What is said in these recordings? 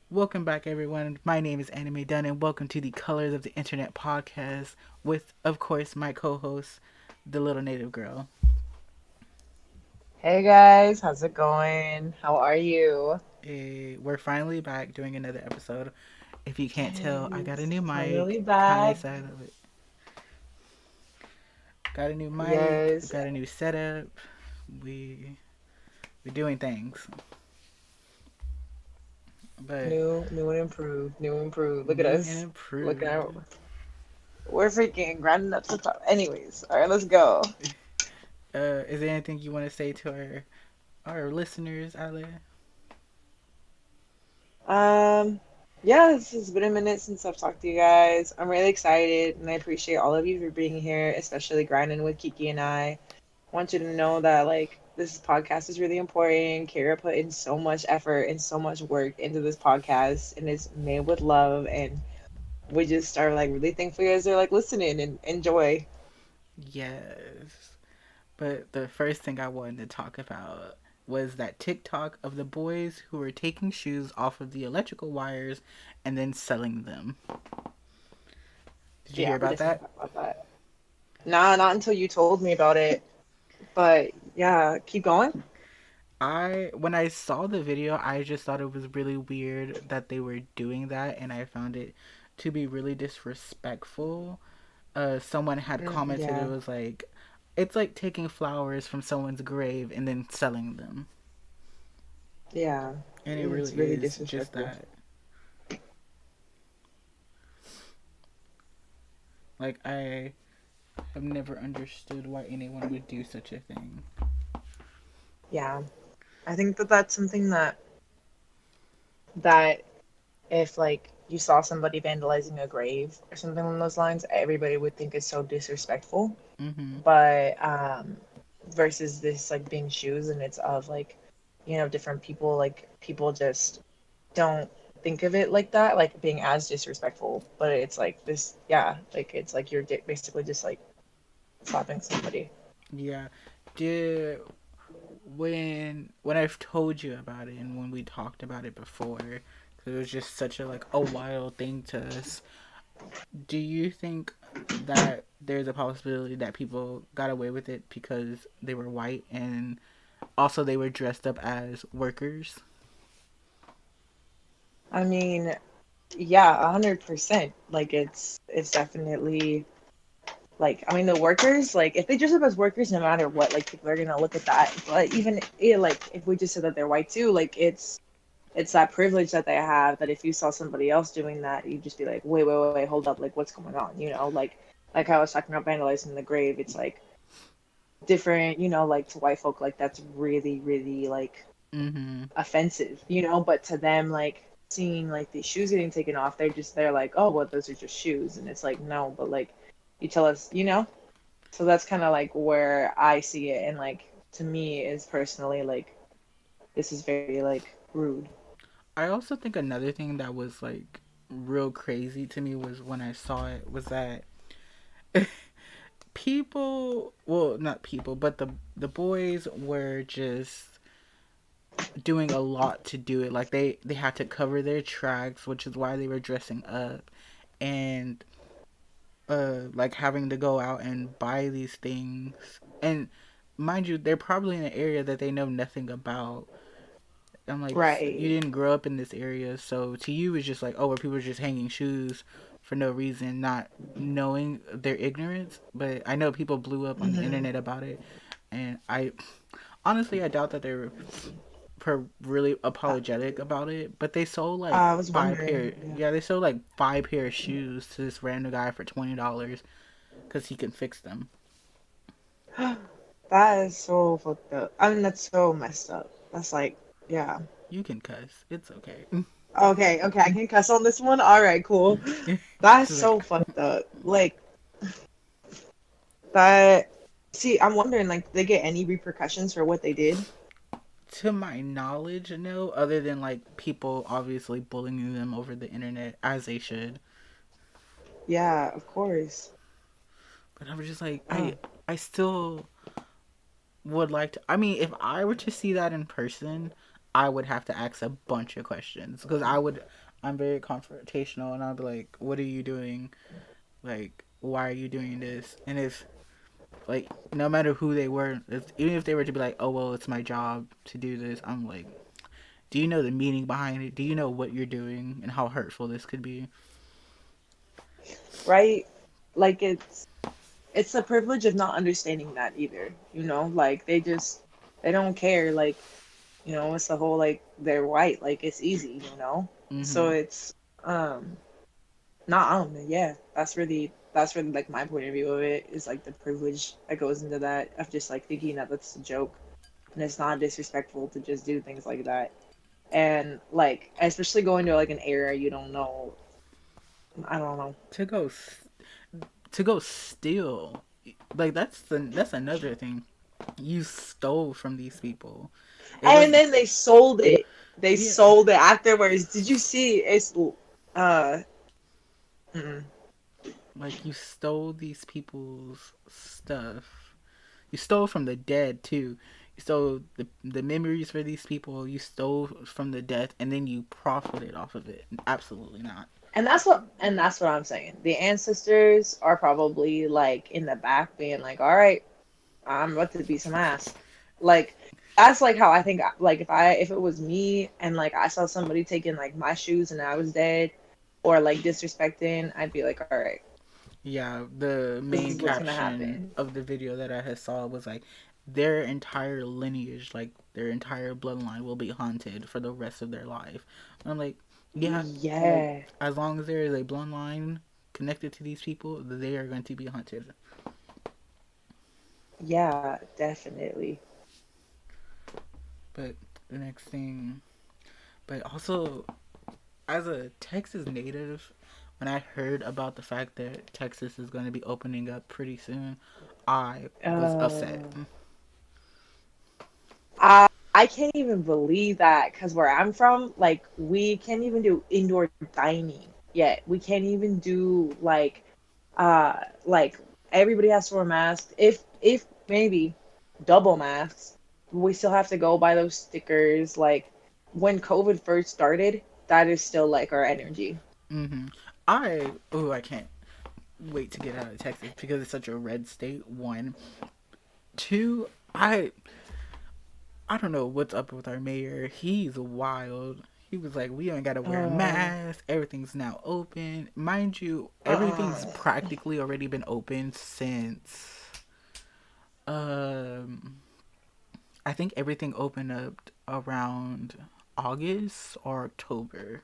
Welcome back, everyone. My name is Anime Dunn, and welcome to the Colors of the Internet podcast with, of course, my co host, the Little Native Girl. Hey guys, how's it going? How are you? We're finally back doing another episode. If you can't tell, I got a Yes, new finally mic. Kind of back. excited of it. Got a new mic. Yes, Got a new setup. We we're doing things, but new and improved, new and improved. Look at new and us, looking improved. at we're freaking grinding up the top. Anyways, all right, let's go. Is there anything you want to say to our listeners, Ale? Um, yeah, this has been a minute since I've talked to you guys. I'm really excited, and I appreciate all of you for being here, especially grinding with Kiki and I. Want you to know that this podcast is really important. Kara put in so much effort and so much work into this podcast, and it's made with love. And we just are really thankful you guys are listening and enjoy. Yes. But the first thing I wanted to talk about was that TikTok of the boys who were taking shoes off of the electrical wires and then selling them. Did you hear Yeah, we're about definitely that? gonna talk about that. Nah, not until you told me about it. But yeah, keep going. When I saw the video, I just thought it was really weird that they were doing that, and I found it to be really disrespectful. Someone had commented it Yeah, was like, it's like taking flowers from someone's grave and then selling them, yeah, and it it's really really is just disrespectful. that. Like I've never understood why anyone would do such a thing. Yeah, I think that that's something that if you saw somebody vandalizing a grave or something along those lines, everybody would think is so disrespectful. Mm-hmm. But versus this being shoes and it's of different people, people just don't think of it like that, like being as disrespectful. But it's like this, yeah, it's like you're basically just slapping somebody. Yeah. Did when I've told you about it and when we talked about it before, 'cause it was just such a like a wild thing to us. Do you think that there's a possibility that people got away with it because they were white and also they were dressed up as workers? I mean, yeah, 100%. It's definitely I mean the workers, if they dress up as workers, no matter what, people are gonna look at that. But even if we just said that they're white too, it's that privilege that they have, that if you saw somebody else doing that, you'd just be like, wait, hold up, what's going on? Like I was talking about vandalizing the grave. It's different, to white folk, that's really, really Mm-hmm. offensive, but to them, seeing these shoes getting taken off, they're like, oh well, those are just shoes. And it's like, no, but you tell us, so that's kind of where I see it. And to me is personally this is very rude. I also think another thing that was like real crazy to me was when I saw it was that people, well, not people, but the boys were just doing a lot to do it. Like they had to cover their tracks, which is why they were dressing up, and like having to go out and buy these things. And mind you, they're probably in an area that they know nothing about. I'm like, you Right. didn't grow up in this area, so to you it's just like, oh, where people are just hanging shoes for no reason, not knowing their ignorance. But I know people blew up on the Hmm. internet about it, and I honestly I doubt that they were really I, apologetic about it. But they sold like I was five wondering. pair, yeah, they sold like 5 pair of shoes to this random guy for $20 because he can fix them. Yeah. That is so fucked up. I mean, that's so messed up. That's yeah. You can cuss, it's okay. Okay, okay, I can cuss on this one. All right, cool. That's So so like, fucked up. That. See, I'm wondering, did they get any repercussions for what they did? to my knowledge, no, other than like people obviously bullying them over the internet as they should. Yeah, of course. But I was just like, Oh, I still would like to. I mean, if I were to see that in person, I would have to ask a bunch of questions because I'm very confrontational and I'll be like, what are you doing? Like, why are you doing this? And if, like, no matter who they were, even if they were to be like, oh, well, it's my job to do this, I'm like, do you know the meaning behind it? Do you know what you're doing and how hurtful this could be? right? Like it's the privilege of not understanding that either, you know? Like they don't care. Like, you know, it's the whole like they're white, like it's easy, you know? So Mm-hmm. it's um not yeah. That's really like my point of view of it is like the privilege that goes into that of just like thinking that that's a joke and it's not disrespectful to just do things like that. And like especially going to like an area you don't know. I don't know. To go, to go steal, like that's another thing. You stole from these people. It And was then they sold it. They yeah, sold it afterwards. Did you see? It's uh, mm, like you stole these people's stuff. You stole from the dead too. You stole the memories for these people. You stole from the death, and then you profited off of it. Absolutely not. and that's what I'm saying. The ancestors are probably like in the back, being like, "All right, I'm about to beat some ass." Like that's like how I think. Like if it was me and like I saw somebody taking like my shoes and I was dead, or like disrespecting, I'd be like, "All right, Yeah, the this main is what's gonna caption happen." of the video that I had saw was like, their entire lineage, like their entire bloodline, will be haunted for the rest of their life. And I'm like, yeah, like Yeah, as long as there is a bloodline connected to these people, they are going to be haunted. yeah, definitely. But the next thing, but also as a Texas native, when I heard about the fact that Texas is going to be opening up pretty soon, I was upset. Uh, I can't even believe that because where I'm from, like we can't even do indoor dining yet. We can't even do like everybody has to wear masks. If maybe double masks, we still have to go by those stickers. Like when COVID first started, that is still like our energy. Mm-hmm. I can't wait to get out of Texas because it's such a red state. One, two, I don't know what's up with our mayor. He's wild. He was like, we don't gotta wear Uh, masks. Everything's now open. Mind you, everything's uh, practically already been open since um I think everything opened up around August or October.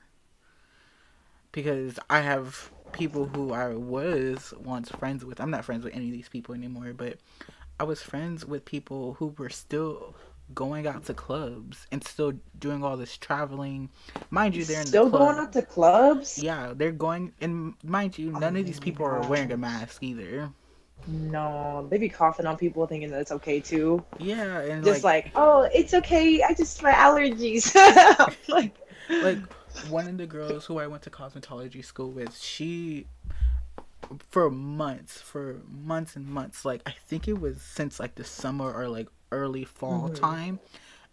Because I have people who I was once friends with. I'm not friends with any of these people anymore, but I was friends with people who were still going out to clubs and still doing all this traveling. Mind you, they're in the still going club. out to clubs? Yeah, they're going, and mind you, Oh none of these my people are wearing a gosh. mask either. No, they be coughing on people thinking that it's okay too. Yeah, and Just like, like, oh, it's okay. I just my allergies. Like, like one of the girls who I went to cosmetology school with, she for months and months, like I think it was since like the summer or like early fall hmm time,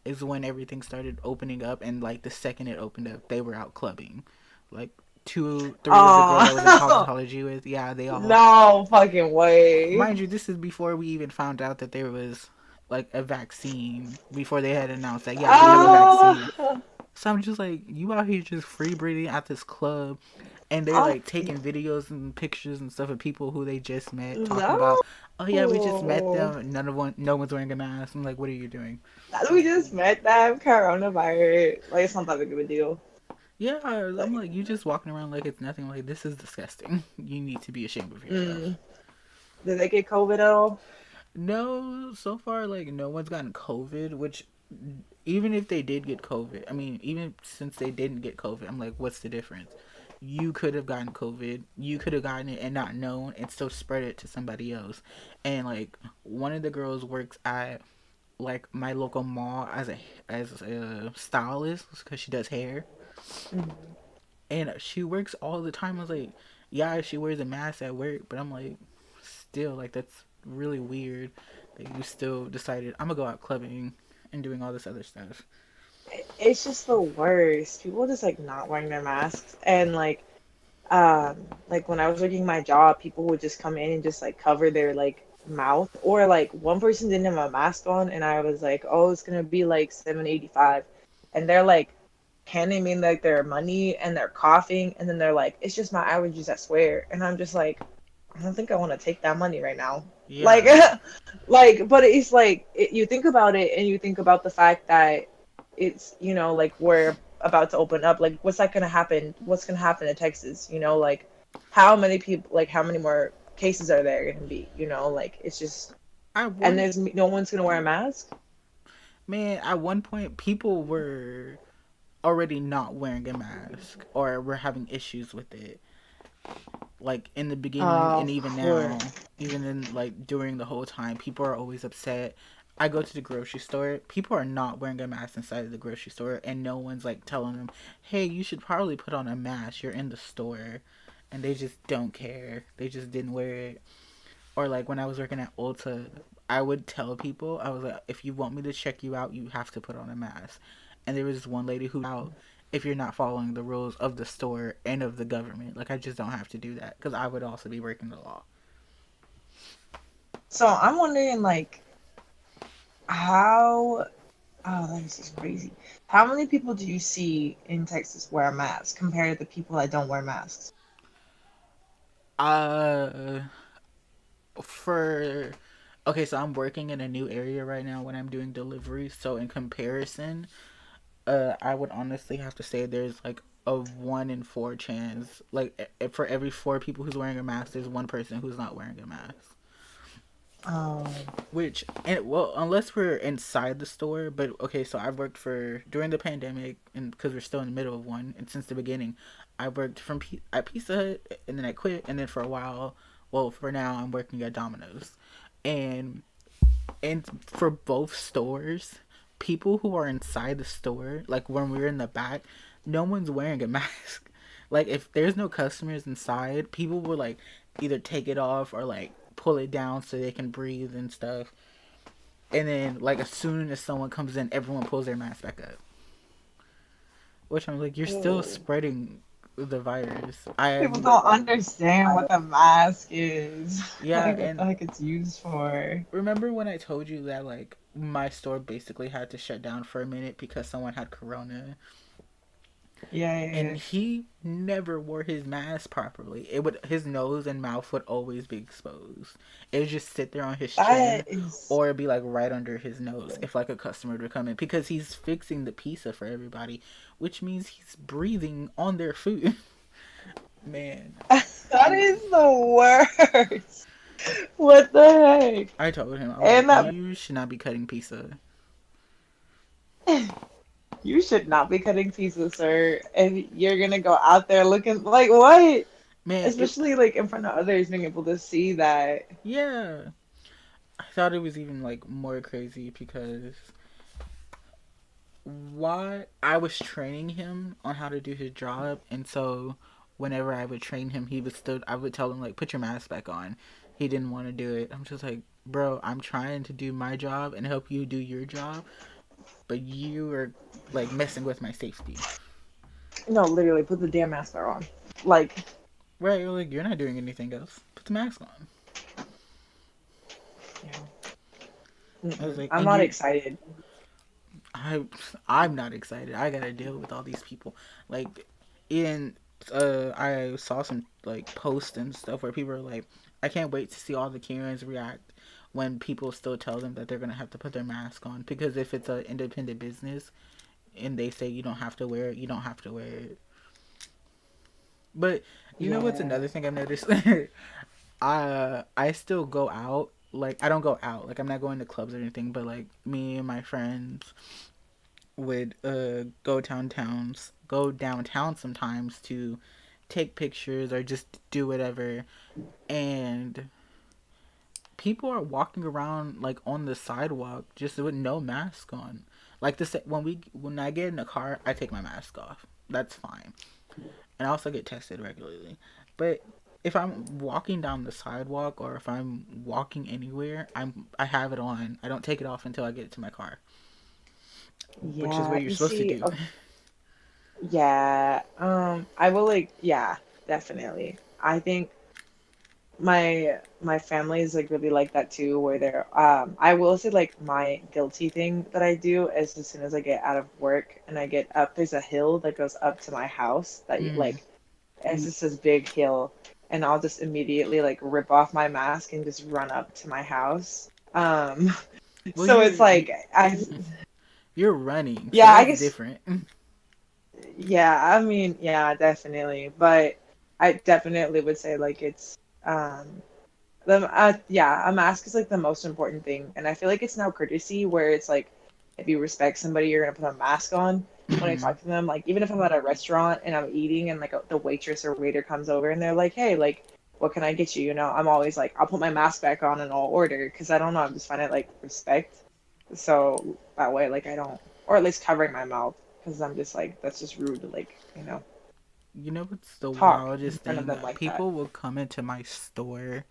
is when everything started opening up, and like the second it opened up they were out clubbing. Like two three of the girls I was in oh, cosmetology with, yeah, they all, no fucking way. mind you, this is before we even found out that there was like a vaccine, before they had announced that, yeah, we have a vaccine. Oh, So I'm just like, you out here just free breathing at this club, and they're I, like taking videos and pictures and stuff of people who they just met, talking about, no. oh yeah, we just met them. No one's wearing a mask. I'm like, what are you doing? We just met them. Coronavirus. Like, it's not that big of a deal. Yeah, I'm Like, like, you just walking around like it's nothing. Like, this is disgusting. You need to be ashamed of yourself. mm, did they get COVID at all? No, so far like no one's gotten COVID. Which, even if they did get COVID, I mean, even since they didn't get COVID, I'm like, what's the difference? You could have gotten COVID. You could have gotten it and not known, and still spread it to somebody else. And like one of the girls works at like my local mall as a stylist because she does hair, Mhm. and she works all the time. I was like, yeah, she wears a mask at work, but I'm like, still, like, that's really weird that you still decided I'm gonna go out clubbing and doing all this other stuff. it's just the worst. People just like not wearing their masks, and like when I was working my job, people would just come in and just like cover their like mouth, or like one person didn't have a mask on, and I was like, oh, it's gonna be like 7.85, and they're like handing me like their money, and they're coughing, and then they're like, it's just my allergies, I swear, and I'm just like, I don't think I want to take that money right now. Like, Yeah, like, but it's like you think about it, and you think about the fact that it's, like we're about to open up. Like, what's that gonna happen? What's gonna happen in Texas? Like how many people, like how many more cases are there gonna be? Like it's just, at and one there's no one's gonna wear a mask. man, at one point, people were already not wearing a mask or were having issues with it. Like in the beginning and Of even course. now, even in like during the whole time, people are always upset. I go to the grocery store, people are not wearing a mask inside of the grocery store, and no one's like telling them, hey, you should probably put on a mask, you're in the store. And they just don't care. They just didn't wear it. Or like when I was working at Ulta, I would tell people, I was like, if you want me to check you out, you have to put on a mask. And there was this one lady who out if you're not following the rules of the store and of the government. Like I just don't have to do that because I would also be breaking the law. So I'm wondering, like, how. Oh, that is just crazy. How many people do you see in Texas wear a mask compared to the people that don't wear masks? Uh, for okay, so I'm working in a new area right now when I'm doing deliveries. So in comparison, I would honestly have to say there's like a 1 in 4 chance. Like for every 4 people who's wearing a mask, there's one person who's not wearing a mask. Um, Which and well, unless we're inside the store, but okay. So I've worked for during the pandemic, and because we're still in the middle of one, and since the beginning, I worked at Pizza Hut, and then I quit, and then for a while, well, for now, I'm working at Domino's, and for both stores, people who are inside the store, like when we're in the back, no one's wearing a mask. Like if there's no customers inside, people will like either take it off or like pull it down so they can breathe and stuff. And then like as soon as someone comes in, everyone pulls their mask back up. Which I'm like, you're still Ew. spreading the virus. People don't understand what the mask is, Yeah, like what the and heck it's used for. remember when I told you that like my store basically had to shut down for a minute because someone had corona? Yeah, yeah, And yeah. he never wore his mask properly. It would his nose and mouth would always be exposed. It would just sit there on his chin That is. or it'd be like right under his nose if like a customer would come in because he's fixing the pizza for everybody, which means he's breathing on their food. Man, That is the worst. What the heck? I told him I was And like, that you should not be cutting pizza. you should not be cutting pizza, sir. And you're gonna go out there looking like what? Man, it Especially like in front of others, being able to see that. yeah. I thought it was even like more crazy because why I was training him on how to do his job, and so whenever I would train him, he would still I would tell him like put your mask back on. He didn't want to do it. I'm just like, bro, I'm trying to do my job and help you do your job, but you are like messing with my safety. No, literally, put the damn mask on. Like, Right? Like you're not doing anything else. Put the mask on. yeah. I was like, I'm and not you, excited. I, I'm not excited. I gotta deal with all these people. Like, in I saw some like posts and stuff where people are like, I can't wait to see all the Karens react when people still tell them that they're gonna have to put their mask on because if it's an independent business and they say you don't have to wear it, you don't have to wear it. But you know what's Yeah. another thing I've noticed? I still go out. Like I don't go out. Like I'm not going to clubs or anything. But like me and my friends would go downtown sometimes to take pictures or just do whatever, and people are walking around like on the sidewalk just with no mask on. Like this when I get in the car, I take my mask off. That's fine, and I also get tested regularly. But if I'm walking down the sidewalk or if I'm walking anywhere, I have it on. I don't take it off until I get to my car. which is what Yeah, you're you supposed to see, do. yeah, I will like, yeah, definitely. I think my family is like really like that too, where they're I will say like my guilty thing that I do is as soon as I get out of work and I get up, there's a hill that goes up to my house that Mm. like it's just this big hill, and I'll just immediately like rip off my mask and just run up to my house. Well, So it's like I you're running, so yeah, I that's guess different. yeah, I mean, yeah, definitely. But I definitely would say like it's um yeah, a mask is like the most important thing. And I feel like it's now courtesy where it's like if you respect somebody, you're gonna put a mask on when you Hmm. talk to them. Like even if I'm at a restaurant and I'm eating and like the waitress or waiter comes over and they're like, "Hey, like what can I get you?" You know, I'm always like, I'll put my mask back on and I'll order because I don't know, I just find it like respect. So that way, like I don't, or at least covering my mouth because I'm just like that's just rude to like You know what's the talk in wildest front of thing? them like that. People will come into my store,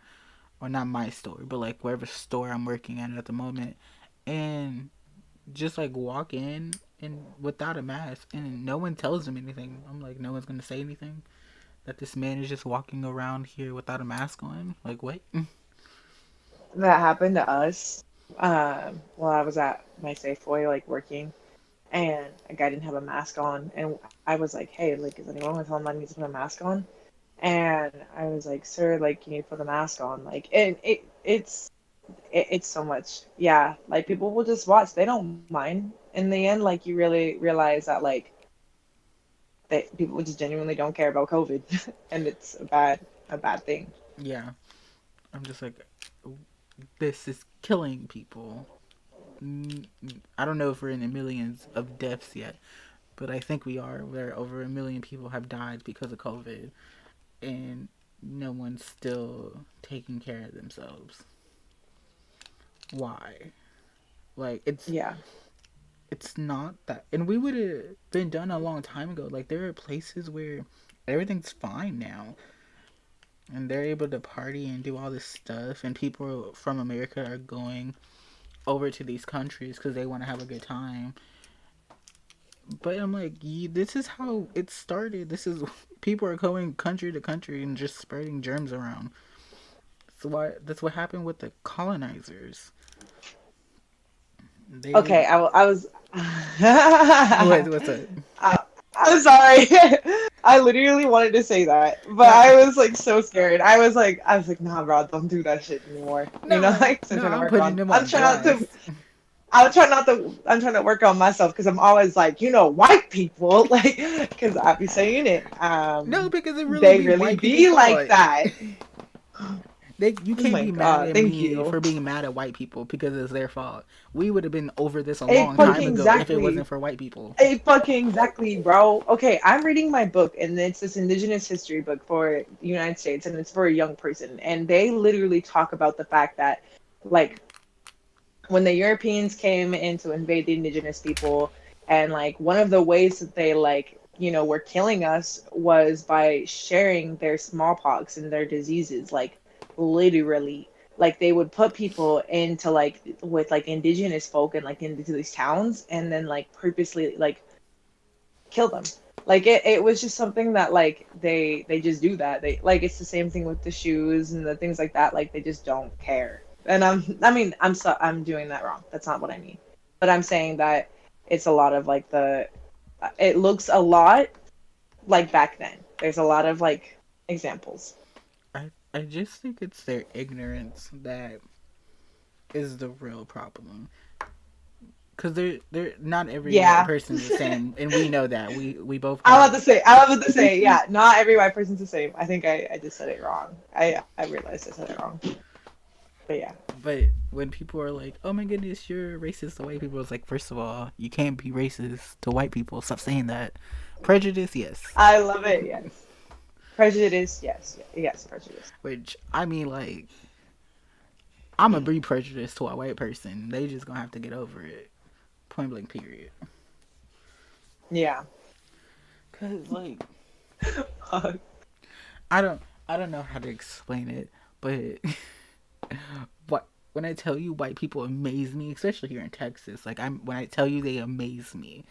or not my store, but like wherever store I'm working at the moment, and just like walk in and without a mask, and no one tells them anything. I'm like, no one's gonna say anything. That this man is just walking around here without a mask on. Like, what? That happened to us while I was at my Safeway, like working, and a guy didn't have a mask on, and I was like, "Hey, like, is anyone gonna tell him I need to put a mask on?" And I was like, "Sir, like, you need to put a mask on." Like, and it's so much, yeah. Like, people will just watch; they don't mind. In the end, like, you really realize that like that people just genuinely don't care about COVID, and it's a bad thing. Yeah, I'm just like, this is killing people. I don't know if we're in the millions of deaths yet, but I think we are. Where over 1 million people have died because of COVID, and no one's still taking care of themselves. Why? Like Yeah. it's not that, and we would have been done a long time ago. Like there are places where everything's fine now, and they're able to party and do all this stuff, and people from America are going over to these countries because they want to have a good time. But I'm like, this is how it started. This is people are going country to country and just spreading germs around. So why that's what happened with the colonizers. They Okay, would I was. what's up? I, I'm sorry. I literally wanted to say that, but No, I was like so scared. I was like, nah, bro, don't do that shit anymore. no, Like, so I'm no. trying to I'm work putting on. them I'm on trying not to. blast. I'm trying to work on myself because I'm always like, white people, like, because I be saying it. No, because it really They be really white people's be like fault. that. You Oh can't my be mad God, at thank me you. for being mad at white people because it's their fault. We would have been over this a A long time fucking ago if it exactly. wasn't for white people. Fucking exactly, bro. Okay, I'm reading my book, and it's this Indigenous history book for the United States, and it's for a young person. And they literally talk about the fact that, like, when the Europeans came in to invade the Indigenous people, and like one of the ways that they like, were killing us was by sharing their smallpox and their diseases, like literally. Like they would put people into like with like indigenous folk and like into these towns and then like purposely like kill them. Like it was just something that like they just do that. They like it's the same thing with the shoes and the things like that. Like they just don't care. And I'm doing that wrong. That's not what I mean. But I'm saying that it's a lot of like the it looks a lot like back then. There's a lot of like examples. I just think it's their ignorance that is the real problem. Because they're not every white Yeah. person's the same, and we know that. We both I'm have. about to say, I'm about to say, yeah, not every white person's the same. I think I just said it wrong. I realized I said it wrong. But yeah. But when people are like, "Oh my goodness, you're racist to white people," it's like, first of all, you can't be racist to white people. Stop saying that. Prejudice, yes. I love it, yes. Prejudice, yes, yes, prejudice. Which I mean, like, I'm gonna be prejudiced to a white person. They just gonna have to get over it. Point blank. Period. Yeah. Cause like Uh, I don't I don't know how to explain it, but what when I tell you white people amaze me, especially here in Texas, like I'm when I tell you they amaze me,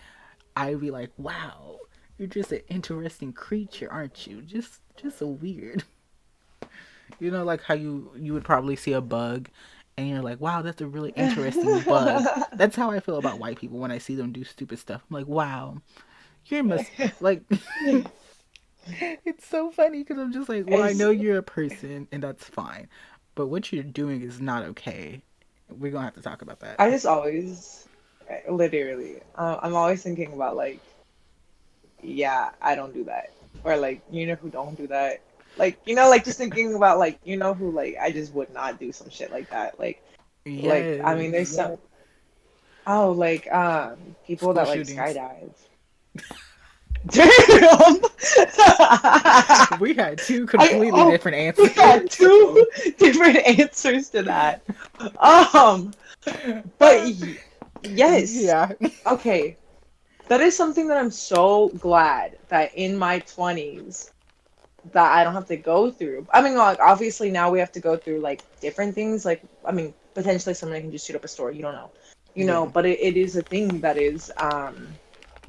I be like, wow, you're just an interesting creature, aren't you? Just so weird. You know, like how you would probably see a bug, and you're like, wow, that's a really interesting bug. That's how I feel about white people when I see them do stupid stuff. I'm like, wow, you're like. It's so funny because I'm just like, well, I It's know you're a person, and that's fine, but what you're doing is not okay. We're gonna have to talk about that. I just always literally I'm always thinking about like, yeah, I don't do that. Or like, who don't do that? Like, like just thinking about like, who like I just would not do some shit like that. Like I mean there's Yes, some oh like people school that like shootings. skydive. Damn. We had two I completely oh different we got answers. two different answers to that. Um but yes. Yeah. Okay. That is something that I'm so glad that in my 20s that I don't have to go through. I mean, like obviously now we have to go through like different things. Like, I mean, potentially someone can just shoot up a store. You don't know, Yeah. but it is a thing that is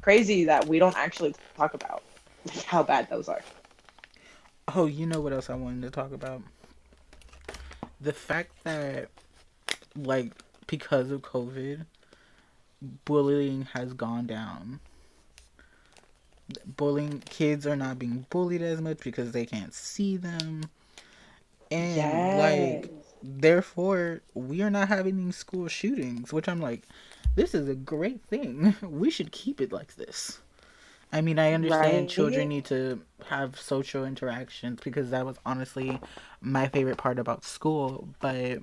crazy that we don't actually talk about like, how bad those are. Oh, you know what else I wanted to talk about? The fact that, like, because of COVID, bullying has gone down. Bullying kids are not being bullied as much because they can't see them, and Yes, like, therefore, we are not having these school shootings. Which I'm like, this is a great thing. We should keep it like this. I mean, I understand right? children need to have social interactions because that was honestly my favorite part about school. But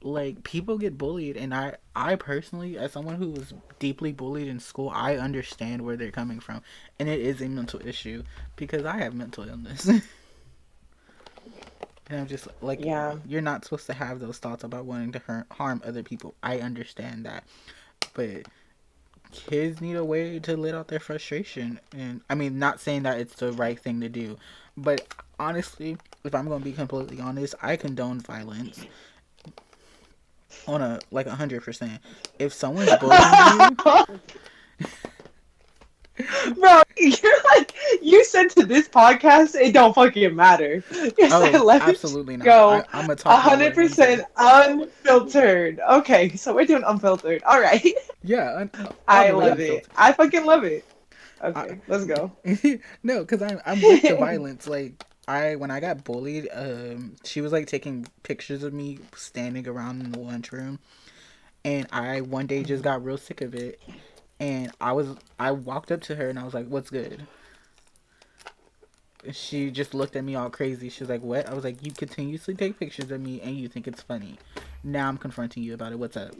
like, people get bullied, and I personally, as someone who was deeply bullied in school, I understand where they're coming from, and it is a mental issue because I have mental illness. And I'm just like, Yeah, you're not supposed to have those thoughts about wanting to harm other people. I understand that, but kids need a way to let out their frustration. And I mean, not saying that it's the right thing to do, but honestly, if I'm gonna be completely honest, I condone violence on a like 100%. If someone's bullying you, bro, you're like you said to this podcast, it don't fucking matter. You said oh, let's absolutely not. go I'm gonna a talk my hundred word one day. percent unfiltered. Okay, so we're doing unfiltered. All right. Yeah, all I the way love it. unfiltered. I fucking love it. I, Okay, let's go. no, because I'm with the violence. Like, when I got bullied, she was like taking pictures of me standing around in the lunchroom, and I one day just got real sick of it, and I walked up to her and I was like, "What's good?" She just looked at me all crazy. She was like, "What?" I was like, "You continuously take pictures of me and you think it's funny. Now I'm confronting you about it. What's up?"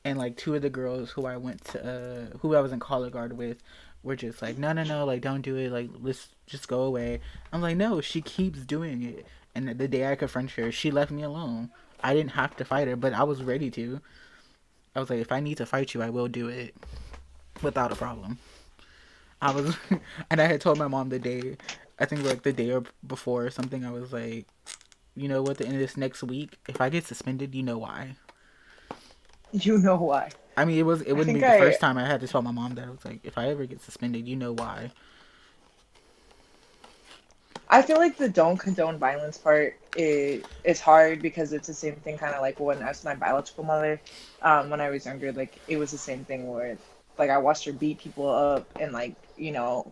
And like two of the girls who I went to, who I was in color guard with, were just like, "No, no, no, like don't do it. Like let's just go away." I'm like, "No, she keeps doing it." And the day I confronted her, she left me alone. I didn't have to fight her, but I was ready to. I was like, if I need to fight you, I will do it without a problem. I was, and I had told my mom the day, I think like the day or before or something. I was like, you know what? The end of this next week, if I get suspended, you know why. You know why? I mean, it I wouldn't be think the I first time I had to tell my mom that. I was like, if I ever get suspended, you know why. I feel like the don't condone violence part is hard because it's the same thing kind of like when I was my biological mother, when I was younger, like it was the same thing where like I watched her beat people up and like,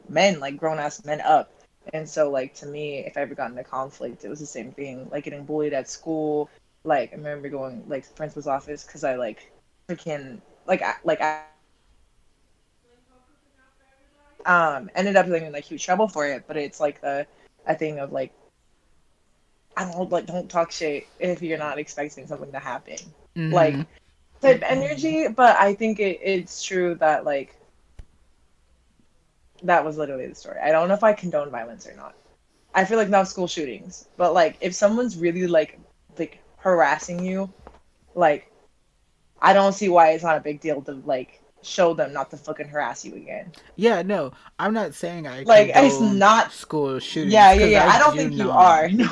men, like grown ass men up. And so like to me, if I ever got into conflict, it was the same thing, like getting bullied at school. Like I remember going like to the principal's office because I like freaking I ended up getting in like huge trouble for it, but it's like the a thing of like I don't like don't talk shit if you're not expecting something to happen. Mm-hmm. Like type energy, but I think it's true that like that was literally the story. I don't know if I condone violence or not. I feel like not school shootings, but like if someone's really like harassing you, like I don't see why it's not a big deal to like show them not to fucking harass you again. Yeah, no, I'm not saying I Like it's condone not. school shootings Yeah, yeah, because yeah. I I don't do think you not. are. No,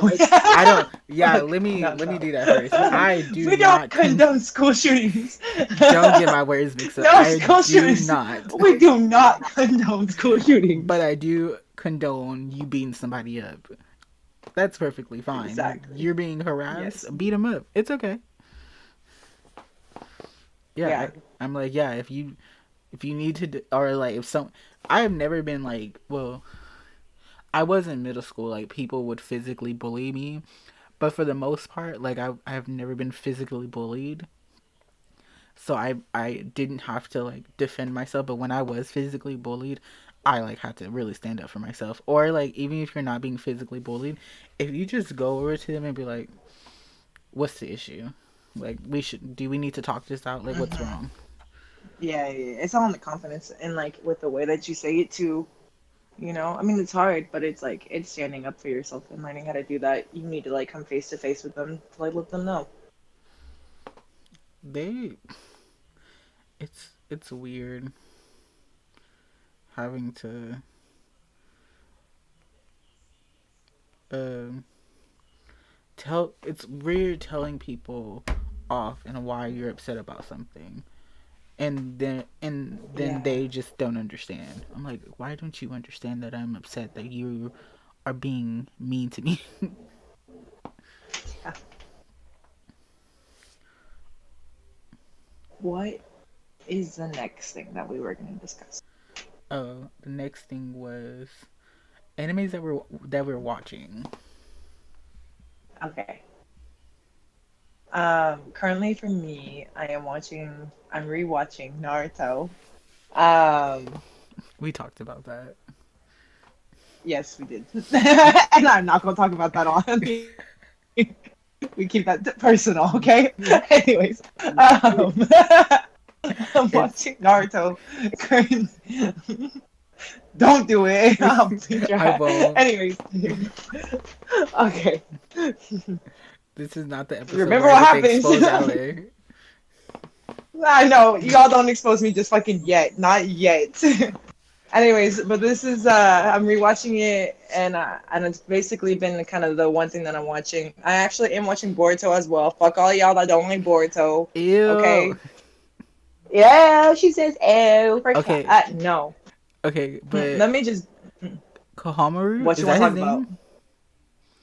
I don't. Yeah, no, let me no. do that first. I do We don't not condone school shootings. don't get my words mixed up. No I school do shootings. not. We do not condone school But shootings. I do condone you beating somebody up. That's perfectly fine. Exactly. You're being Yes. harassed, beat them up. It's okay. Yeah, Yeah. I'm like, yeah, if you need to or like if some I have never been like, well, I was in middle school like people would physically bully me, but for the most part like I've never been physically bullied. So I didn't have to like defend myself, but when I was physically bullied, I like had to really stand up for myself. Or like even if you're not being physically bullied, if you just go over to them and be like, "What's the issue? Like we need to talk this out? Like what's Hmm. wrong?" Yeah, yeah, yeah. It's all in the confidence and like with the way that you say it too. You know, I mean, it's hard, but it's like it's standing up for yourself and learning how to do that. You need to like come face to face with them to like let them know. They it's weird having to um tell it's weird telling people off and why you're upset about something and then Yeah. they just don't understand. I'm like, why don't you understand that I'm upset that you are being mean to me? Yeah. What is the next thing that we were going to discuss? The next thing was animes that we're watching. Okay. Currently for me, I'm rewatching Naruto. Um, We talked about that. yes, we did. And I'm not going to talk about that on we keep that personal, okay? Anyways, I'm watching It's Naruto. Don't do it. I'll beat your I ass. won't. Anyways, okay. This is not the episode Remember where I what get to happens. expose Ale. I know y'all don't expose me just fucking yet, not yet. Anyways, but this is I'm rewatching it and it's basically been kind of the one thing that I'm watching. I actually am watching Boruto as well. Fuck all y'all that don't like Boruto. Ew. Okay. Yeah, she says oh for Okay, no. okay, but Let me just Kohamaru, what is you want that to his talk about? name?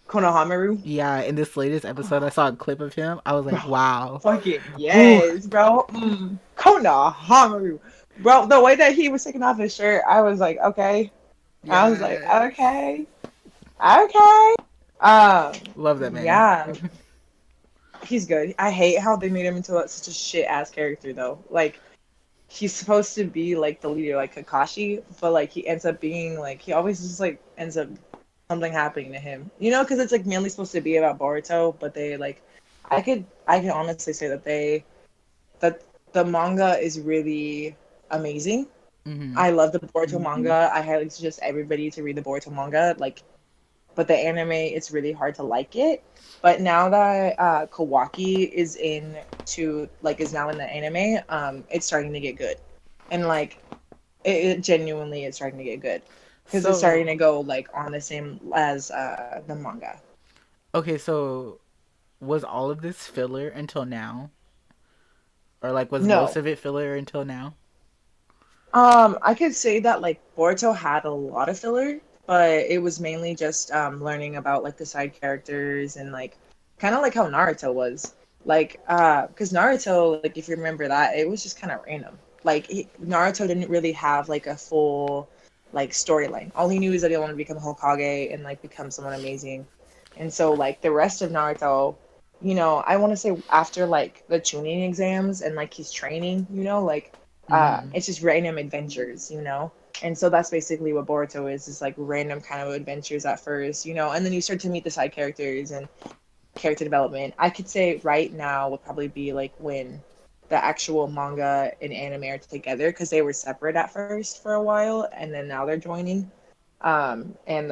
Konohamaru? Yeah, in this latest episode, I saw a clip of him. I was Bro, like, wow. fucking Whew. yes, bro. Konohamaru. Bro, the way that he was taking off his shirt, I was like, okay. I was like, Yes. okay. Okay. Love that man. Yeah, he's good. I hate how they made him into such a shit ass character though. Like he's supposed to be like the leader, like Kakashi, but like he ends up being like he always just like ends up something happening to him. You know, because it's like mainly supposed to be about Boruto, but they like I could honestly say that that the manga is really amazing. Hmm. I love the Boruto manga. I highly suggest everybody to read the Boruto manga. Like but the anime it's really hard to like it. But now that Kawaki is in to like is now in the anime, it's starting to get good, and like it genuinely is starting to get good because it's starting So, to go like on the same as the manga. okay, so was all of this filler until now? Or like was most No, of it filler until now? I could say that like Boruto had a lot of filler, but it was mainly just learning about like the side characters and like kind of like how Naruto was. Like because Naruto, like if you remember that, it was just kind of random. Like Naruto didn't really have like a full like storyline. All he knew is that he wanted to become Hokage and like become someone amazing. And so like the rest of Naruto, you know, I want to say after like the tuning exams and like he's training, you know, like Hmm. it's just random adventures, you know? And so that's basically what Boruto is like random kind of adventures at first, you know, and then you start to meet the side characters and character development. I could say right now would probably be like when the actual manga and anime are together because they were separate at first for a while and then now they're joining. And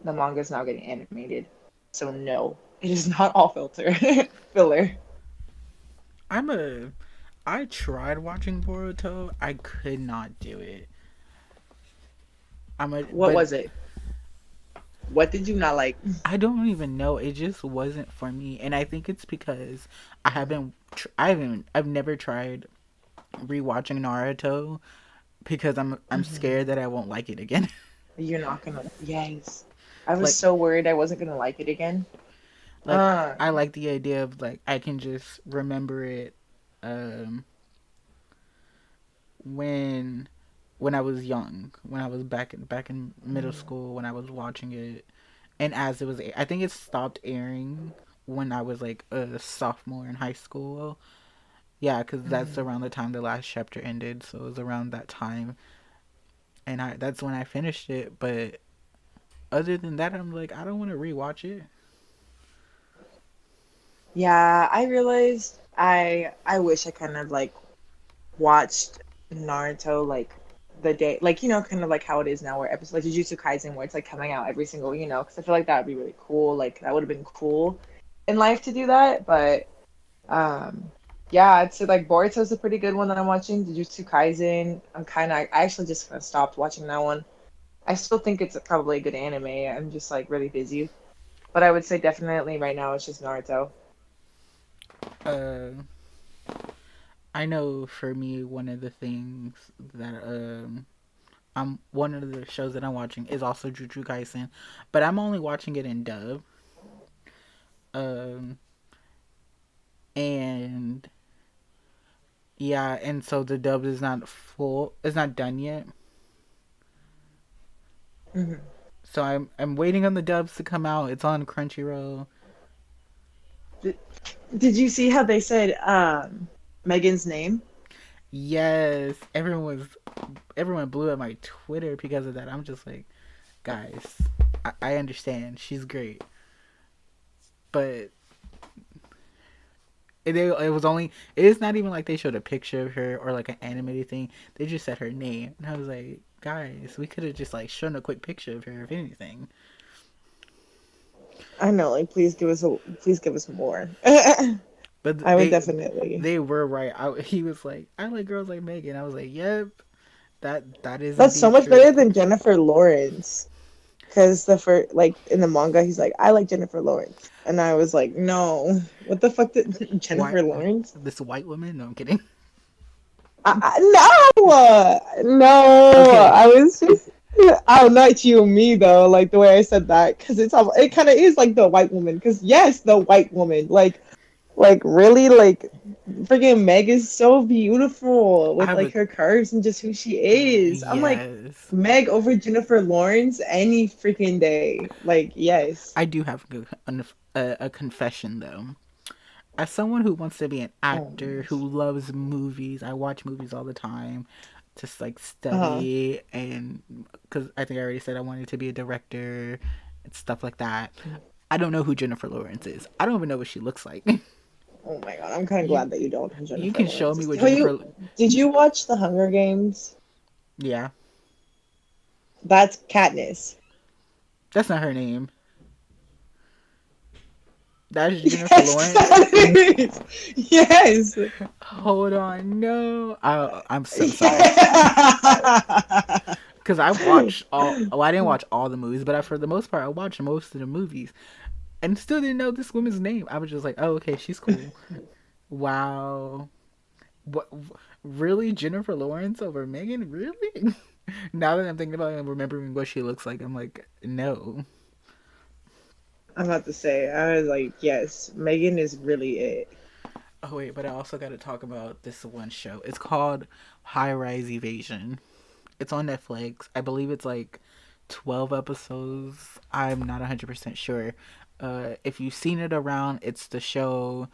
the manga is now getting animated. So no, it is not all filter filler. I'm a I tried watching Boruto. I could not do it. What But was it? What did you not like? I don't even know. It just wasn't for me, and I think it's because I've never tried rewatching Naruto because I'm Mhm. scared that I won't like it again. You're not gonna. Yes. I was like so worried I wasn't gonna like it again. like Uh, I like the idea of like I can just remember it um when I was young, when I was back in middle mhm, school when I was watching it, and as it was, I think it stopped airing when I was like a sophomore in high school. Yeah, because that's mhm. around the time the last chapter ended, so it was around that time, and I that's when I finished it. But other than that, I'm like, I don't want to rewatch it. Yeah, I realized I wish I kind of like watched Naruto like the day, like kind of like how it is now, where episodes like Jujutsu Kaisen, where it's like coming out every single, because I feel like that would be really cool. Like that would have been cool in life to do that, but um, yeah, I'd say like Boruto's a pretty good one that I'm watching. Jujutsu Kaisen, I actually just kind of stopped watching that one. I still think it's probably a good anime. I'm just like really busy, but I would say definitely right now it's just Naruto. Uh, I know for me, one of the things that I'm one of the shows that I'm watching is also Jujutsu Kaisen, but I'm only watching it in dub. Um, and yeah, and so the dub is not full. It's not done yet. Mhm. So I'm waiting on the dubs to come out. It's on Crunchyroll. Did, did you see how they said Megan's name? Yes, everyone blew up my Twitter because of that. I'm just like, guys, I understand. She's great, but it was only. It is not even like they showed a picture of her or like an animated thing. They just said her name, and I was like, guys, we could have just like shown a quick picture of her, if anything. I know, like please give us more. I But would definitely. they were right. He was like, I like girls like Megan. I was like, yep, that is That's so indeed much true. better than Jennifer Lawrence. Because the first, like in the manga, he's like, I like Jennifer Lawrence, and I was like, no, what the fuck did Why Jennifer Lawrence? this white woman? No, I'm kidding. No, Okay, I was just. Oh, not you, me though. Like the way I said that, because it kind of is like the white woman. Because yes, the white woman. Like really, like freaking Meg is so beautiful I with have like a her curves and just who she is. I'm like yes. Meg over Jennifer Lawrence any freaking day. Like yes. I do have a confession though. As someone who wants to be an Oh actor, my who gosh. loves movies, I watch movies all the time, just like Uh-huh. study and because I think I already said I wanted to be a director and stuff like that. I don't know who Jennifer Lawrence is. I don't even know what she looks like. Oh my God. I'm kind of you glad that you don't know you Jennifer can show Lawrence. me what Tell you, Jennifer. did you watch The Hunger Games? Yeah, That's Katniss. that's not her name. That's Jennifer Yes, Lawrence. that is. Yes. Hold on, no. I'm so sorry. Yeah. Because I watched all. Well, I didn't watch all the movies, but for the most part, I watched most of the movies, and still didn't know this woman's name. I was just like, oh, okay, she's cool. Wow. What? Really, Jennifer Lawrence over Megan? Really? Now that I'm thinking about it and remembering what she looks like, I'm like, no. I'm about to say, I was like, yes, Megan is really it. Oh wait, but I also got to talk about this one show. It's called High Rise Evasion. It's on Netflix. I believe it's like 12 episodes. I'm not 100% sure. If you've seen it around, it's the show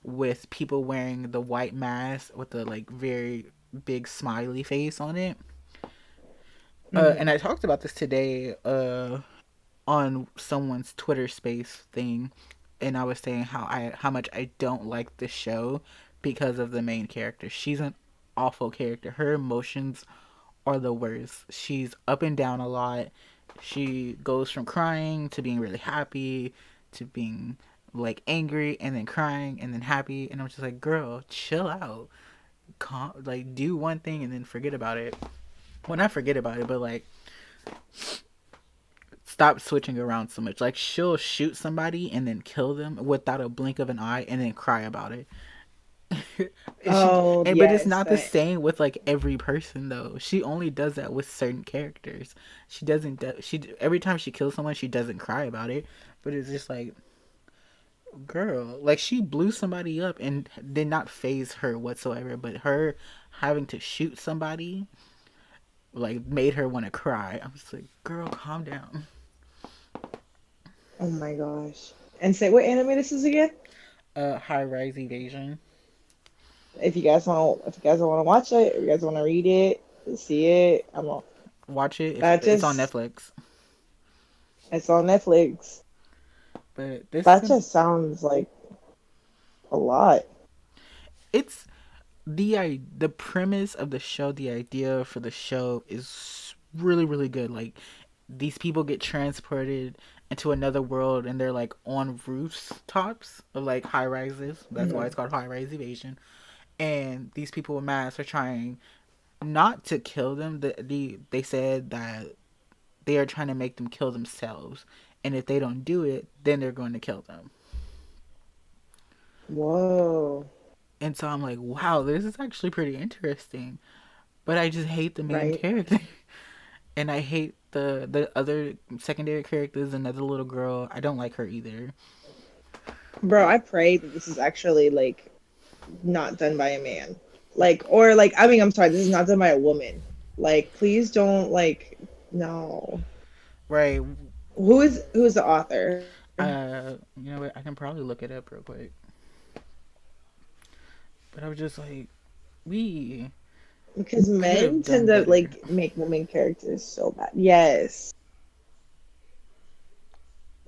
with people wearing the white mask with the like very big smiley face on it. And Hmm. I talked about this today on someone's Twitter space thing, and I was saying how much I don't like the show because of the main character. She's an awful character. Her emotions are the worst. She's up and down a lot. She goes from crying to being really happy to being like angry and then crying and then happy, and I'm just like, girl, chill out. like do one thing and then forget about it. Well, not forget about it, but like stop switching around so much. Like she'll shoot somebody and then kill them without a blink of an eye and then cry about it. And she Oh but it's yes, not the that. same with like every person though. She only does that with certain characters. She doesn't. She every time she kills someone, she doesn't cry about it. But it's just like, girl, like she blew somebody up and did not phase her whatsoever. But her having to shoot somebody like made her want to cry. I was like, girl, calm down. Oh my gosh. And say what anime this is again? High rise evasion. If you guys want to watch it, if you guys want to read it, see it, I'm on. Watch it. That It's on just Netflix. it's on Netflix. But this is That gonna. just sounds like a lot, It's the premise of the show. The idea for the show is really good. Like these people get transported into another world and they're like on rooftops of like high rises. That's why hmm it's called high rise evasion. And these people with masks are trying not to kill them. They said that they are trying to make them kill themselves, and if they don't do it, then they're going to kill them. Whoa, And so I'm like, wow, this is actually pretty interesting. But I just hate the main right, character, and I hate the other secondary characters. Another little girl, I don't like her either. bro? I pray that this is actually like not done by a man, like or like I mean I'm sorry, this is not done by a woman. Like, please don't like no. Right? Who's the author? You know what? I can probably look it up real quick. But I was just like, we Because could men have done tend to better. like make women characters so bad. Yes,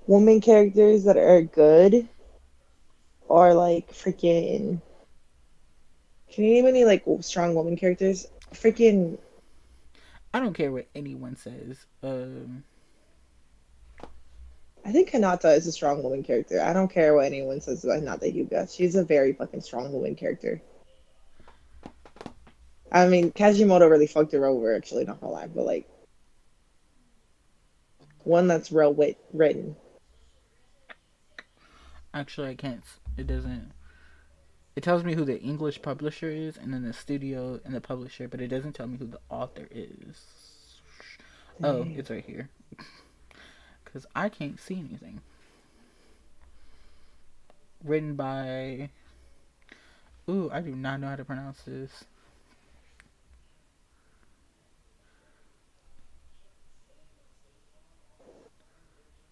women characters that are good are like freaking. Can you name any like strong woman characters? Freaking, I don't care what anyone says. I think Hinata is a strong woman character. I don't care what anyone says about Hinata Hyuga. She's a very fucking strong woman character. I mean, Kajimoto really fucked her over, actually, not gonna lie, but like one that's written. Actually, I can't. It doesn't. It tells me who the English publisher is, and then the studio and the publisher, but it doesn't tell me who the author is. Oh, Dang. it's right here. Because I can't see anything. Written by. Ooh, I do not know how to pronounce this.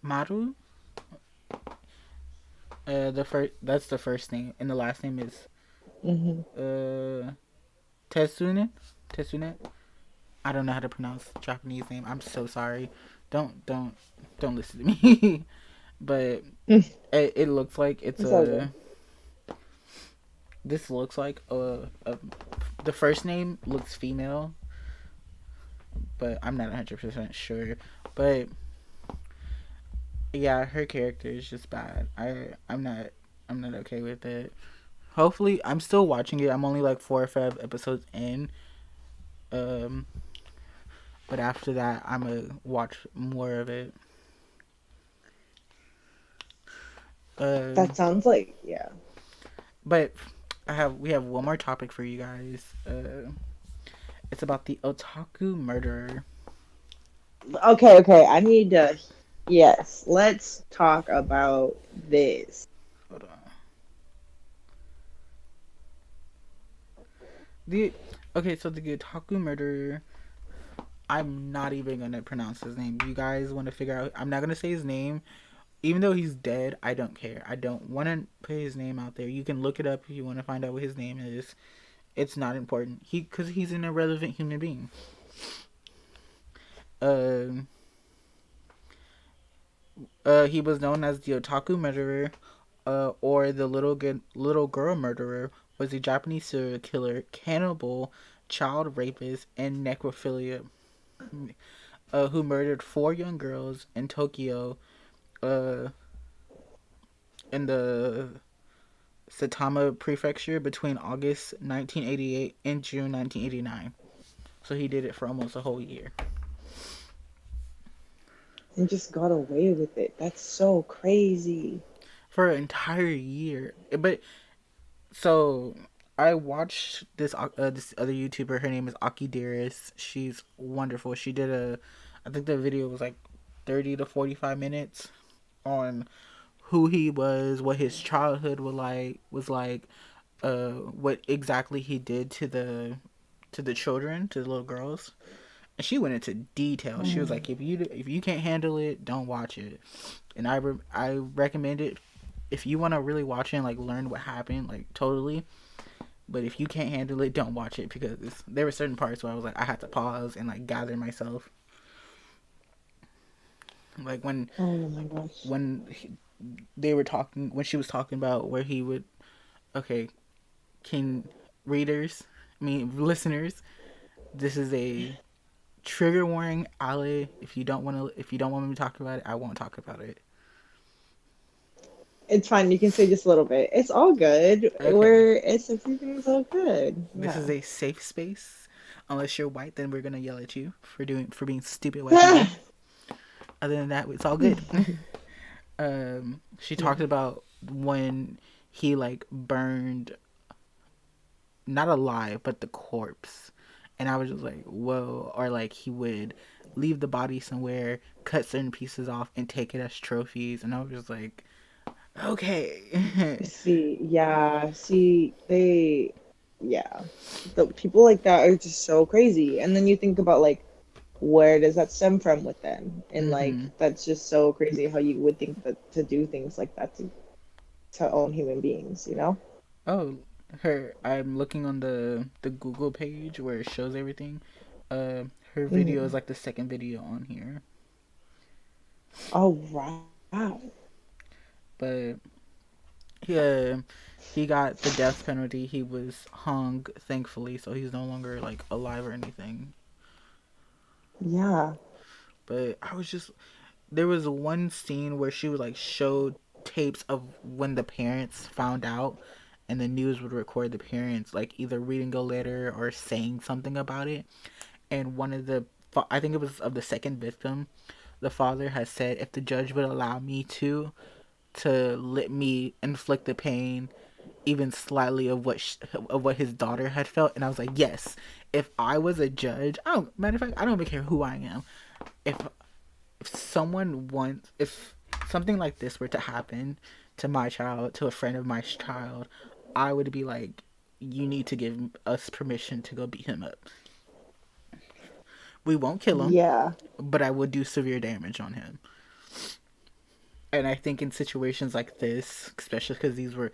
Maru? The first. That's the first name, and the last name is hmm uh Tetsunen. Tetsunen. I don't know how to pronounce Japanese name. I'm so sorry. Don't don't don't listen to me. But it looks like it's It's all good. a. This looks like a. The first name looks female, but I'm not 100% sure. But yeah, her character is just bad. I'm not okay with it. Hopefully, I'm still watching it. I'm only like 4 or 5 episodes in. Um, but after that, I'm gonna watch more of it. That Um, sounds like yeah. but we have one more topic for you guys. It's about the otaku murderer. Okay, okay. I need to. Yes, let's talk about this. Hold on. The okay, so the otaku murderer. I'm not even gonna pronounce his name. You guys want to figure out? I'm not gonna say his name, even though he's dead. I don't care. I don't want to put his name out there. You can look it up if you want to find out what his name is. It's not important. Because he's an irrelevant human being. Um, he was known as the otaku murderer, or the little girl murderer. Was a Japanese serial killer, cannibal, child rapist, and necrophilia, who murdered 4 young girls in Tokyo, uh, in the Saitama Prefecture between August 1988 and June 1989. So he did it for almost a whole year. And just got away with it. That's so crazy. For an entire year. But so I watched this other YouTuber. Her name is Aki Dearest. She's wonderful. She did I think the video was like 30 to 45 minutes on who he was, what his childhood was like, what exactly he did to the children, to the little girls. And she went into detail. She was like, if you can't handle it, don't watch it. And I recommend it if you want to really watch it and like learn what happened, like totally. But if you can't handle it, don't watch it because there were certain parts where I was like, I had to pause and like gather myself. Like Oh my gosh. when they were talking, when she was talking about where he would, okay, can readers, I mean listeners, this is a trigger warning. Ali, if you don't want me to talk about it, I won't talk about it. It's fine. You can say just a little bit. It's all good. Okay. Everything's all good. This is Yeah. a safe space. Unless you're white, then we're gonna yell at you for being stupid white people. Other than that, it's all good. She Yeah. talked about when he like burned, not alive but the corpse, and I was just like, whoa. Or like he would leave the body somewhere, cut certain pieces off, and take it as trophies, and I was just like, okay. Yeah. The people like that are just so crazy. And then you think about like, where does that stem from with them? And like, Mm-hmm. that's just so crazy how you would think that to do things like that to own human beings, you know? Oh, her. I'm looking on the Google page where it shows everything. Her video is Hmm. like the second video on here, Oh, wow. but yeah, he got the death penalty. He was hung, thankfully, so he's no longer like alive or anything. Yeah. But I was just there was one scene where she would like show tapes of when the parents found out, and the news would record the parents like either reading a letter or saying something about it. And one of the, I think it was of the second victim, the father has said if the judge would allow me to let me inflict the pain even slightly of of what his daughter had felt. And I was like, yes, if I was a judge, I don't, matter of fact, I don't even care who I am. if if someone wants, if something like this were to happen to my child, to a friend of my child, I would be like, you need to give us permission to go beat him up. We won't kill him, Yeah. but I would do severe damage on him. And I think in situations like this, especially because these were,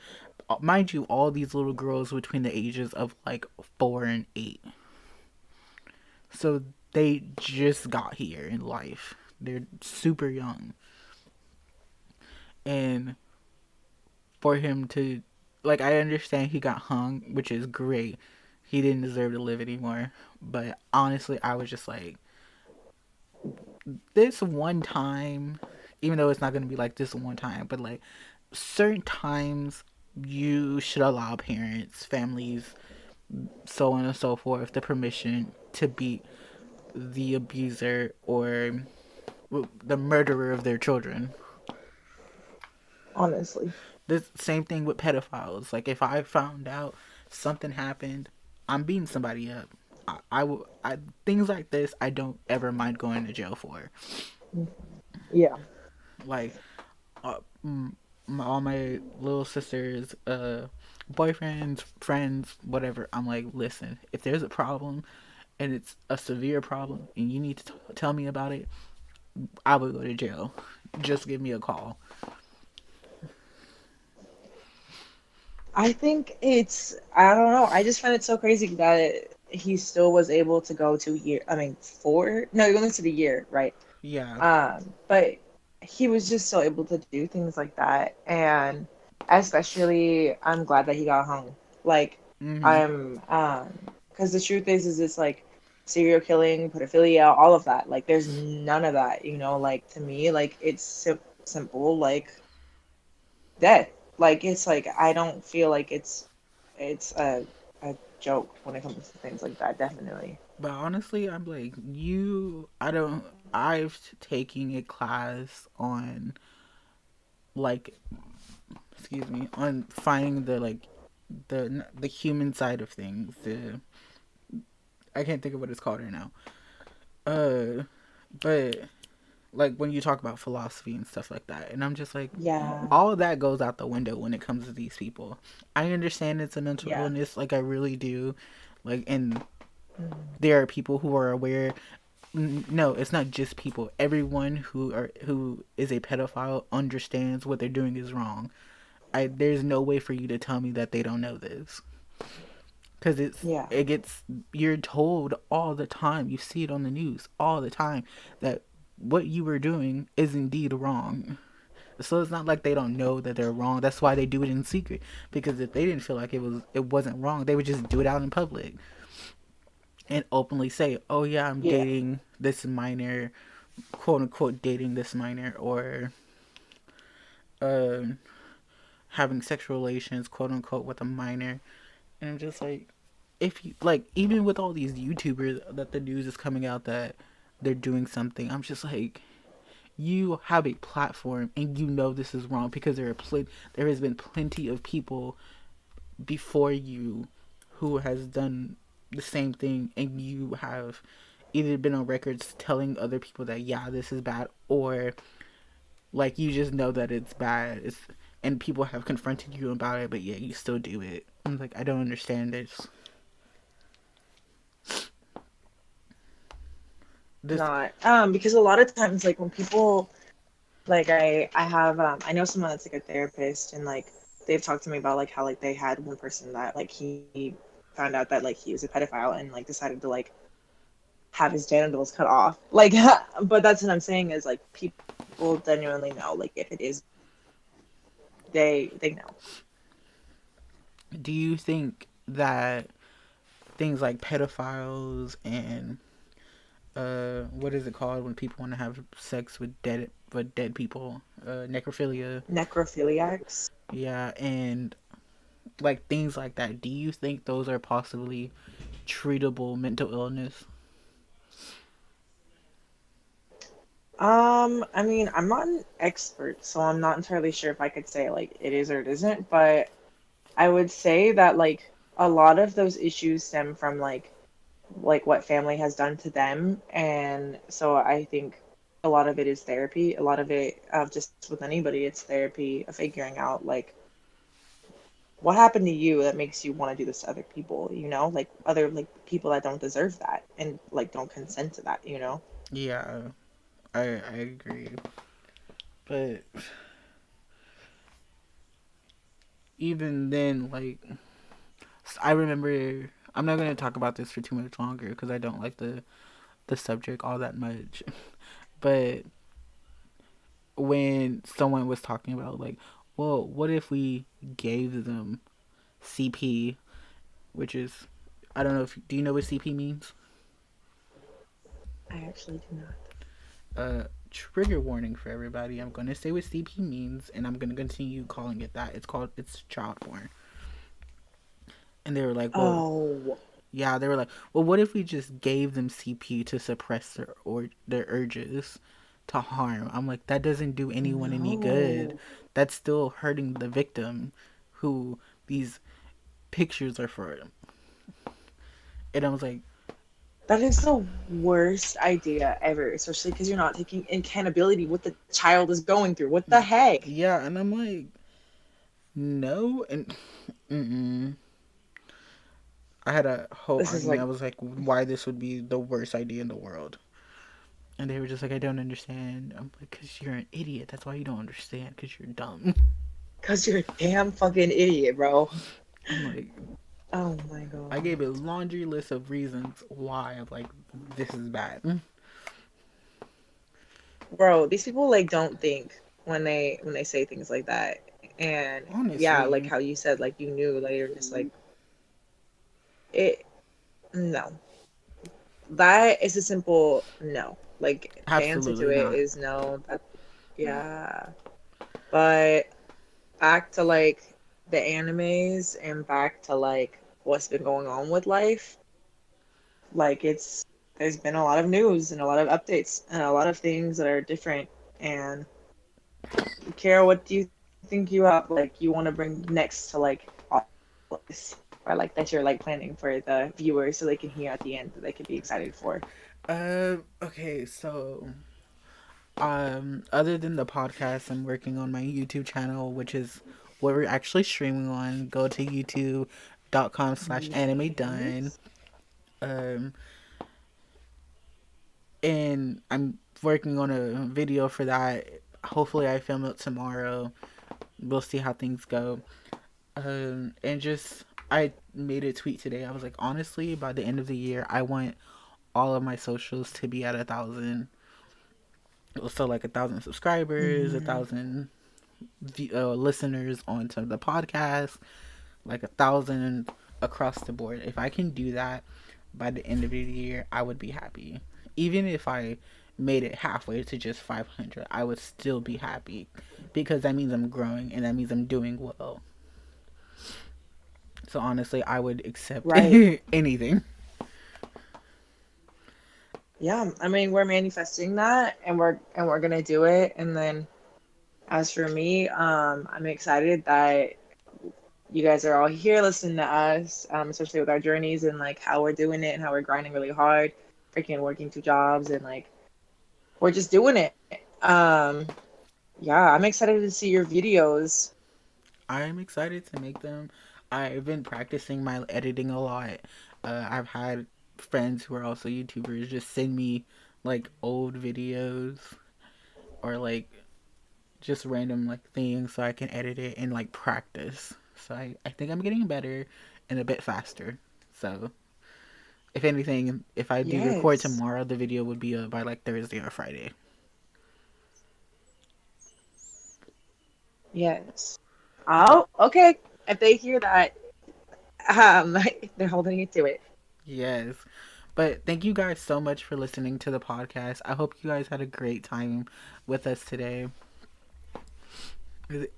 mind you, all these little girls between the ages of like 4 and 8, so they just got here in life. They're super young, and for him to, like, I understand he got hung, which is great. He didn't deserve to live anymore. But honestly, I was just like, this one time, even though it's not going to be like this one time, but like certain times, you should allow parents, families, so on and so forth, the permission to beat the abuser or the murderer of their children. Honestly. The same thing with pedophiles. Like if I found out something happened, I'm beating somebody up. I will. Things like this, I don't ever mind going to jail for. Yeah. Like uh, all my little sisters, boyfriends, friends, whatever. I'm like, listen, if there's a problem and it's a severe problem and you need to tell me about it, I will go to jail. Just give me a call. I think I don't know. I just find it so crazy that he still was able to go to year, I mean, four, no, he went to the year, right? Yeah. But he was just so able to do things like that. And especially, I'm glad that he got hung. Like, Mhm. because the truth is it's like serial killing, pedophilia, all of that. Like, there's none of that, like, to me, like, it's simple, like, death. Like it's like I don't feel like it's a joke when it comes to things like that. Definitely. But honestly, I'm like you. I don't. I've taken a class on like, excuse me, on finding the like the human side of things. The I can't think of what it's called right now. Uh, but like when you talk about philosophy and stuff like that, and I'm just like, Yeah. all of that goes out the window when it comes to these people. I understand it's a mental Yeah. illness, like I really do, like, and Mm. there are people who are aware. No, it's not just people. Everyone who is a pedophile understands what they're doing is wrong. There's no way for you to tell me that they don't know this, because Yeah. it gets, you're told all the time. You see it on the news all the time that what you were doing is indeed wrong. So it's not like they don't know that they're wrong. That's why they do it in secret. Because if they didn't feel like it wasn't wrong, they would just do it out in public and openly say, "Oh yeah, I'm Yeah. dating this minor, quote unquote dating this minor, or uh, having sexual relations, quote unquote, with a minor." And I'm just like, if you like, even with all these YouTubers that the news is coming out that they're doing something, I'm just like, you have a platform and you know this is wrong because there has been plenty of people before you who has done the same thing, and you have either been on records telling other people that yeah, this is bad, or like you just know that it's bad. And people have confronted you about it, but yeah, you still do it. I'm like, I don't understand this. This Not because a lot of times like when people like I have I know someone that's like a therapist and like they've talked to me about like how like they had one person that like he found out that like he was a pedophile and like decided to like have his genitals cut off. Like but that's what I'm saying is like people genuinely know like if it is they know. Do you think that things like pedophiles and what is it called when people want to have sex with dead people, necrophilia, Necrophiliacs. yeah, and like things like that, do you think those are possibly treatable mental illness? I mean, I'm not an expert, so I'm not entirely sure if I could say like it is or it isn't, but I would say that like a lot of those issues stem from like what family has done to them, and so I think a lot of it is therapy. A lot of it, just with anybody, it's therapy of figuring out like what happened to you that makes you want to do this to other people, you know, like other like people that don't deserve that and like don't consent to that, you know. Yeah, I agree, but even then, like, I remember, I'm not gonna talk about this for too much longer because I don't like the subject all that much. But when someone was talking about like, well, what if we gave them CP, which is, I don't know if, do you know what CP means? I actually do not. Trigger warning for everybody. I'm gonna say what CP means, and I'm gonna continue calling it that. It's child porn. And they were like, well, Oh yeah, they were like, well, what if we just gave them CP to suppress their urges to harm? I'm like, that doesn't do anyone any good. no. That's still hurting the victim, who these pictures are for. And I was like, That is the worst idea ever, especially because you're not taking accountability what the child is going through. What the heck? yeah, and I'm like, no, and mm-mm. I had a whole This is argument. I like, was like, why this would be the worst idea in the world. And they were just like, I don't understand. I'm like, because you're an idiot. That's why you don't understand, because you're dumb. because you're a damn fucking idiot, bro. I'm like, Oh my I god. gave a laundry list of reasons why I'm like, this is bad. Bro, these people like don't think when they say things like that. And yeah, like Honestly, how you said, like you knew, like you're just like it. No, that is a simple no. Like the answer to absolutely it not. is no. That yeah, but back to like the animes and back to like what's been going on with life, like it's there's been a lot of news and a lot of updates and a lot of things that are different. And Kara, what do you think you have like you want to bring next to like all this, or like that you're like planning for the viewers so they can hear at the end that they could be excited for? Okay, so other than the podcast, I'm working on my YouTube channel, which is what we're actually streaming on. Go to youtube.com/anime done. Yes. Um, and I'm working on a video for that. Hopefully, I film it tomorrow. We'll see how things go. And just I made a tweet today. I was like, honestly, by the end of the year, I want all of my socials to be at 1,000. So like 1,000 subscribers, a Mm, thousand listeners onto the podcast, like 1,000 across the board. If I can do that by the end of the year, I would be happy. Even if I made it halfway to just 500, I would still be happy because that means I'm growing and that means I'm doing well. So honestly, I would accept right. anything. Yeah, I mean we're manifesting that and we're gonna do it. And then as for me, I'm excited that you guys are all here listening to us, especially with our journeys and like how we're doing it and how we're grinding really hard, freaking working 2 jobs and like we're just doing it. Yeah, I'm excited to see your videos. I'm excited to make them. I've been practicing my editing a lot. I've had friends who are also YouTubers just send me like old videos or like just random like things so I can edit it and like practice. So I think I'm getting better and a bit faster. So if anything, if I do record Yes. tomorrow, the video would be by like Thursday or Friday. Yes. Oh, okay. If they hear that, um, they're holding you to it. Yes. But thank you guys so much for listening to the podcast. I hope you guys had a great time with us today.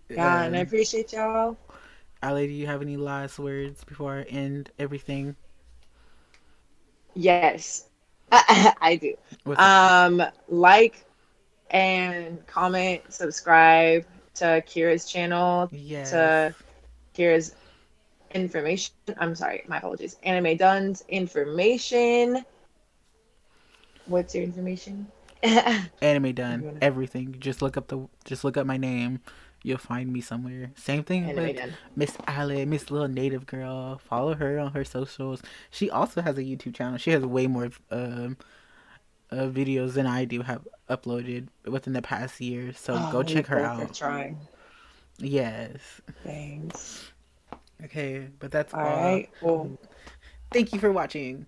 Yeah, and I Um, appreciate y'all. Ali, do you have any last words before I end everything? Yes, I do. What's up? Like and comment, subscribe to Kira's channel, Yes. to Kira's information. I'm sorry, my apologies. Anime Duns information. What's your information? If Anime you done. wanna. Everything. Just look up my name. You'll find me somewhere. Same thing Anime with Done. Miss Ali, Miss Lilnativegirl. Follow her on her socials. She also has a YouTube channel. She has way more videos than I do have uploaded within the past year. So go Oh, we check her both are out. trying. Yes. Thanks. Okay, but that's All all. right. Well, Thank you for watching.